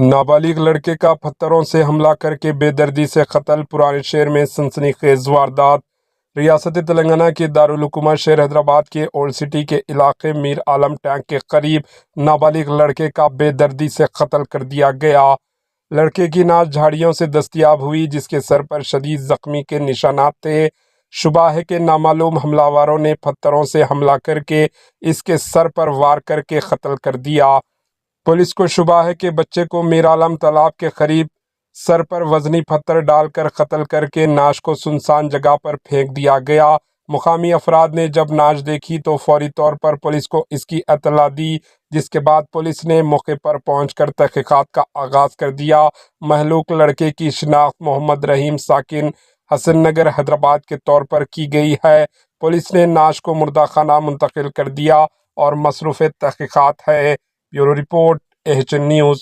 نابالغ لڑکے کا پتھروں سے حملہ کر کے بے دردی سے قتل، پرانے شہر میں سنسنی خیز واردات۔ ریاست تلنگانہ کے دارالحکومت شہر حیدرآباد کے اولڈ سٹی کے علاقے میر عالم ٹینک کے قریب نابالغ لڑکے کا بے دردی سے قتل کر دیا گیا۔ لڑکے کی نعش جھاڑیوں سے دستیاب ہوئی، جس کے سر پر شدید زخمی کے نشانات تھے۔ شبہ ہے کہ نامعلوم حملہ آوروں نے پتھروں سے حملہ کر کے اس کے سر پر وار کر کے قتل کر دیا۔ پولیس کو شبہ ہے کہ بچے کو میر عالم تالاب کے قریب سر پر وزنی پتھر ڈال کر قتل کر کے نعش کو سنسان جگہ پر پھینک دیا گیا۔ مقامی افراد نے جب نعش دیکھی تو فوری طور پر پولیس کو اس کی اطلاع دی، جس کے بعد پولیس نے موقع پر پہنچ کر تحقیقات کا آغاز کر دیا۔ مہلوک لڑکے کی شناخت محمد رحیم ساکن حسن نگر حیدرآباد کے طور پر کی گئی ہے۔ پولیس نے نعش کو مردہ خانہ منتقل کر دیا اور مصروف تحقیقات ہے۔ Bureau report, H N news.